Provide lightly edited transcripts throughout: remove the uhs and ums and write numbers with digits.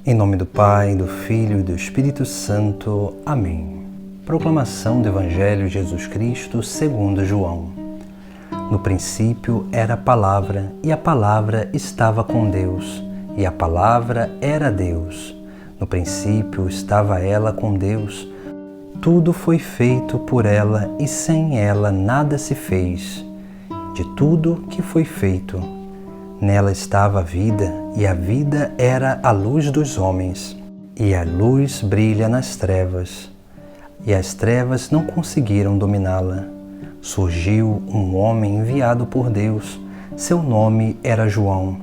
Em nome do Pai, do Filho e do Espírito Santo. Amém. Proclamação do Evangelho de Jesus Cristo segundo João. No princípio era a palavra, e a palavra estava com Deus, e a palavra era Deus. No princípio estava ela com Deus. Tudo foi feito por ela, e sem ela nada se fez. De tudo que foi feito, nela estava a vida, e a vida era a luz dos homens. E a luz brilha nas trevas, e as trevas não conseguiram dominá-la. Surgiu um homem enviado por Deus. Seu nome era João.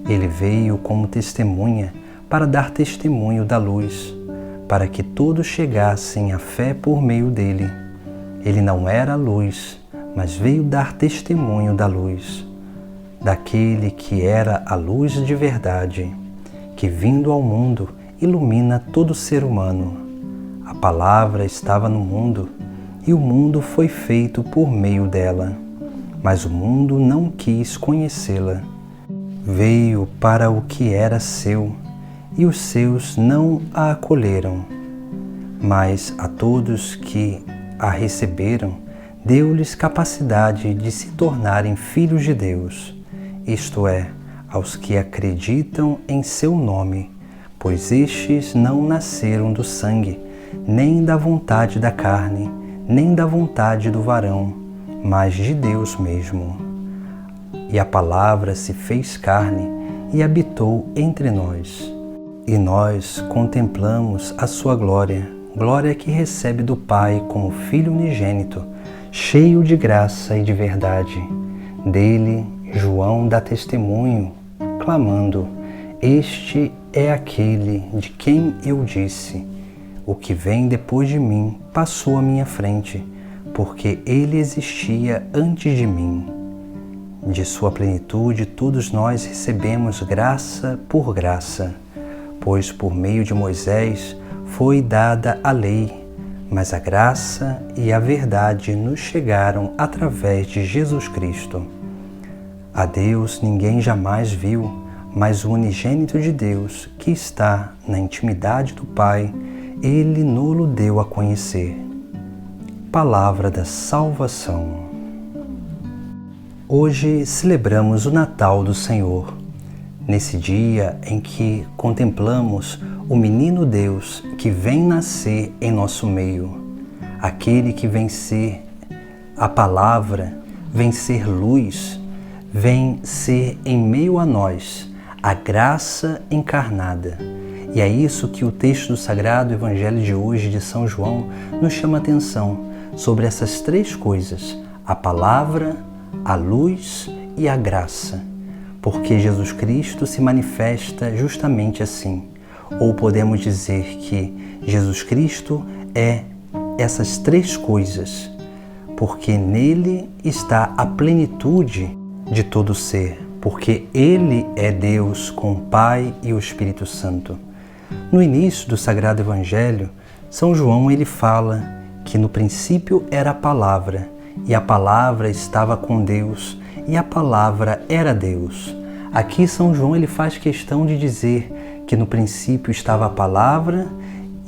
Ele veio como testemunha para dar testemunho da luz, para que todos chegassem à fé por meio dele. Ele não era a luz, mas veio dar testemunho da luz, daquele que era a luz de verdade, que vindo ao mundo ilumina todo ser humano. A palavra estava no mundo, e o mundo foi feito por meio dela, mas o mundo não quis conhecê-la. Veio para o que era seu, e os seus não a acolheram. Mas a todos que a receberam, deu-lhes capacidade de se tornarem filhos de Deus, isto é, aos que acreditam em seu nome, pois estes não nasceram do sangue, nem da vontade da carne, nem da vontade do varão, mas de Deus mesmo. E a palavra se fez carne e habitou entre nós. E nós contemplamos a sua glória, glória que recebe do Pai como Filho unigênito, cheio de graça e de verdade. Dele, João dá testemunho, clamando: Este é aquele de quem eu disse: O que vem depois de mim passou à minha frente, porque ele existia antes de mim. De sua plenitude todos nós recebemos graça por graça, pois por meio de Moisés foi dada a lei, mas a graça e a verdade nos chegaram através de Jesus Cristo. A Deus ninguém jamais viu, mas o unigênito de Deus, que está na intimidade do Pai, ele nos deu a conhecer. Palavra da salvação. Hoje celebramos o Natal do Senhor. Nesse dia em que contemplamos o menino Deus que vem nascer em nosso meio, aquele que vem ser a palavra, vem ser luz, vem ser em meio a nós a graça encarnada. E é isso que o texto do Sagrado Evangelho de hoje de São João nos chama a atenção, sobre essas três coisas: a palavra, a luz e a graça. Porque Jesus Cristo se manifesta justamente assim. Ou podemos dizer que Jesus Cristo é essas três coisas, porque nele está a plenitude de todo ser, porque ele é Deus com o Pai e o Espírito Santo. No início do Sagrado Evangelho, São João ele fala que no princípio era a palavra, e a palavra estava com Deus, e a palavra era Deus. Aqui São João ele faz questão de dizer que no princípio estava a palavra,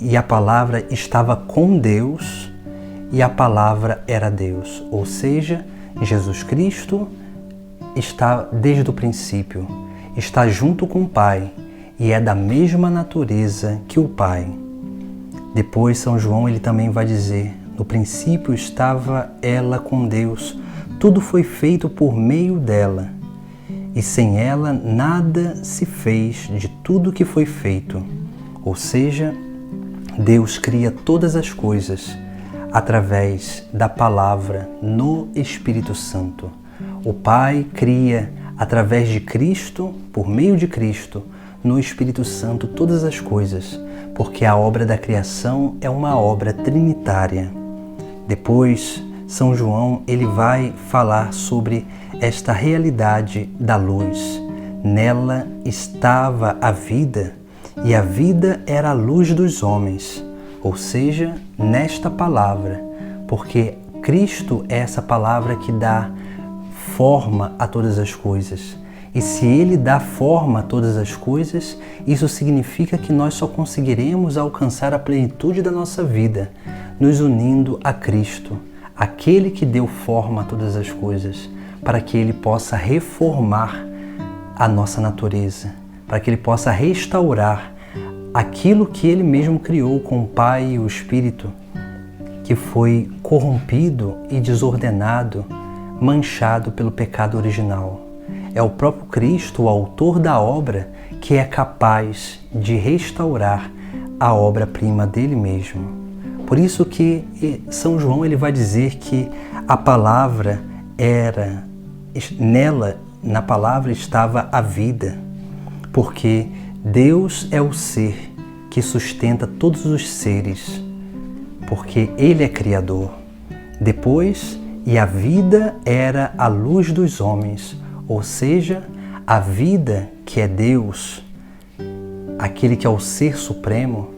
e a palavra estava com Deus, e a palavra era Deus. Ou seja, Jesus Cristo está desde o princípio, está junto com o Pai, e é da mesma natureza que o Pai. Depois São João ele também vai dizer: no princípio estava ela com Deus, tudo foi feito por meio dela, e sem ela nada se fez de tudo que foi feito. Ou seja, Deus cria todas as coisas através da palavra no Espírito Santo. O Pai cria através de Cristo, por meio de Cristo, no Espírito Santo todas as coisas, porque a obra da criação é uma obra trinitária. Depois, São João ele vai falar sobre esta realidade da luz. Nela estava a vida, e a vida era a luz dos homens, ou seja, nesta palavra, porque Cristo é essa palavra que dá forma a todas as coisas. E se Ele dá forma a todas as coisas, isso significa que nós só conseguiremos alcançar a plenitude da nossa vida nos unindo a Cristo, aquele que deu forma a todas as coisas, para que Ele possa reformar a nossa natureza, para que Ele possa restaurar aquilo que Ele mesmo criou com o Pai e o Espírito, que foi corrompido e desordenado, manchado pelo pecado original. É o próprio Cristo, o autor da obra, que é capaz de restaurar a obra-prima dele mesmo. Por isso que São João ele vai dizer que a palavra na palavra estava a vida, porque Deus é o ser que sustenta todos os seres, porque Ele é Criador. Depois, e a vida era a luz dos homens, ou seja, a vida que é Deus, aquele que é o Ser Supremo,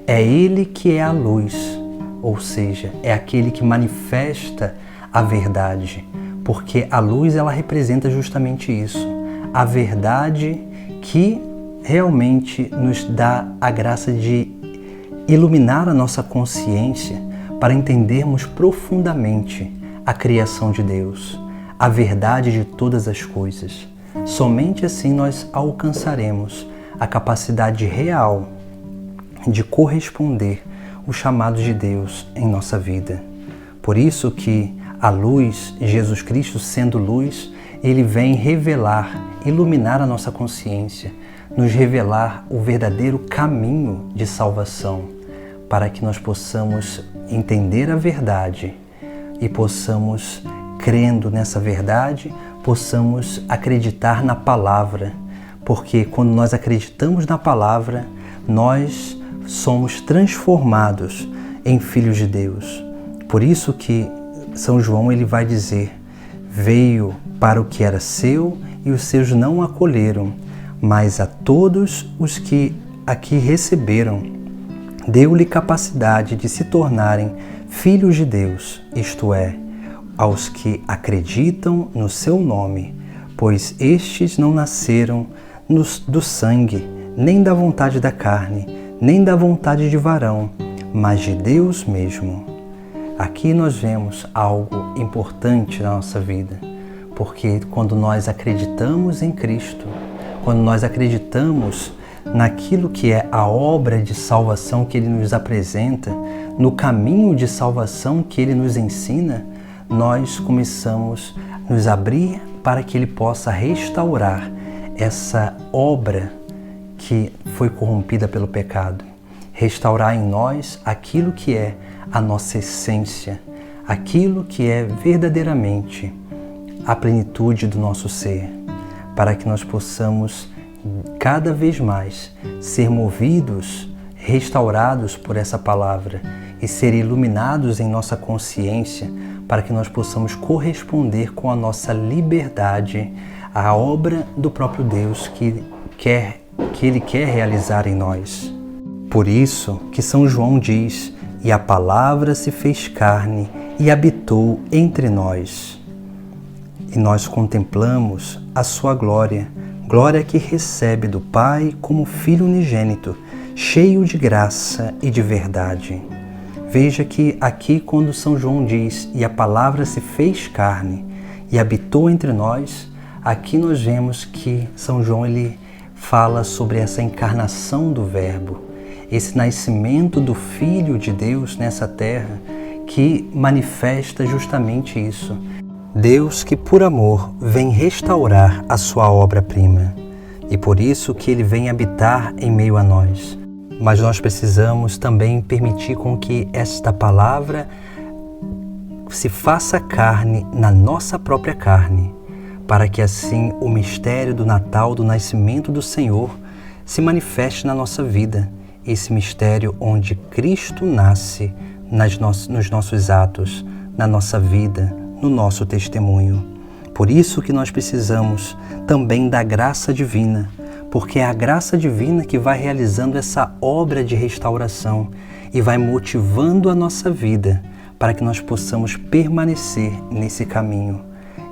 é Ele que é a luz, ou seja, é aquele que manifesta a verdade, porque a luz ela representa justamente isso, a verdade que realmente nos dá a graça de iluminar a nossa consciência para entendermos profundamente a criação de Deus, a verdade de todas as coisas. Somente assim nós alcançaremos a capacidade real de corresponder os chamados de Deus em nossa vida. Por isso que a luz, Jesus Cristo sendo luz, Ele vem revelar, iluminar a nossa consciência, nos revelar o verdadeiro caminho de salvação, para que nós possamos entender a verdade e possamos, crendo nessa verdade, possamos acreditar na palavra, porque quando nós acreditamos na palavra, nós somos transformados em filhos de Deus. Por isso que São João ele vai dizer: veio para o que era seu e os seus não acolheram, mas a todos os que aqui receberam, deu-lhe capacidade de se tornarem filhos de Deus, isto é, aos que acreditam no seu nome, pois estes não nasceram do sangue, nem da vontade da carne, nem da vontade de varão, mas de Deus mesmo. Aqui nós vemos algo importante na nossa vida, porque quando nós acreditamos em Cristo, quando nós acreditamos naquilo que é a obra de salvação que Ele nos apresenta, no caminho de salvação que Ele nos ensina, nós começamos a nos abrir para que Ele possa restaurar essa obra que foi corrompida pelo pecado. Restaurar em nós aquilo que é a nossa essência, aquilo que é verdadeiramente a plenitude do nosso ser, para que nós possamos cada vez mais ser movidos, restaurados por essa palavra e ser iluminados em nossa consciência para que nós possamos corresponder com a nossa liberdade à obra do próprio Deus que Ele quer realizar em nós. Por isso que São João diz: e a palavra se fez carne e habitou entre nós. E nós contemplamos a sua glória, glória que recebe do Pai como Filho unigênito, cheio de graça e de verdade. Veja que aqui quando São João diz, e a palavra se fez carne e habitou entre nós, aqui nós vemos que São João ele fala sobre essa encarnação do Verbo, esse nascimento do Filho de Deus nessa terra que manifesta justamente isso. Deus que por amor vem restaurar a sua obra-prima e por isso que Ele vem habitar em meio a nós. Mas nós precisamos também permitir com que esta palavra se faça carne na nossa própria carne, para que assim o mistério do Natal, do nascimento do Senhor, se manifeste na nossa vida. Esse mistério onde Cristo nasce nos nossos atos, na nossa vida, no nosso testemunho. Por isso que nós precisamos também da graça divina, porque é a graça divina que vai realizando essa obra de restauração e vai motivando a nossa vida para que nós possamos permanecer nesse caminho,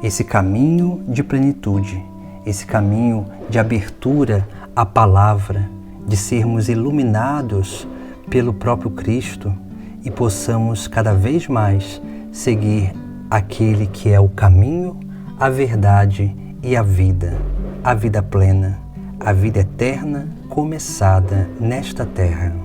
esse caminho de plenitude, esse caminho de abertura à palavra, de sermos iluminados pelo próprio Cristo e possamos cada vez mais seguir aquele que é o caminho, a verdade e a vida plena, a vida eterna começada nesta terra.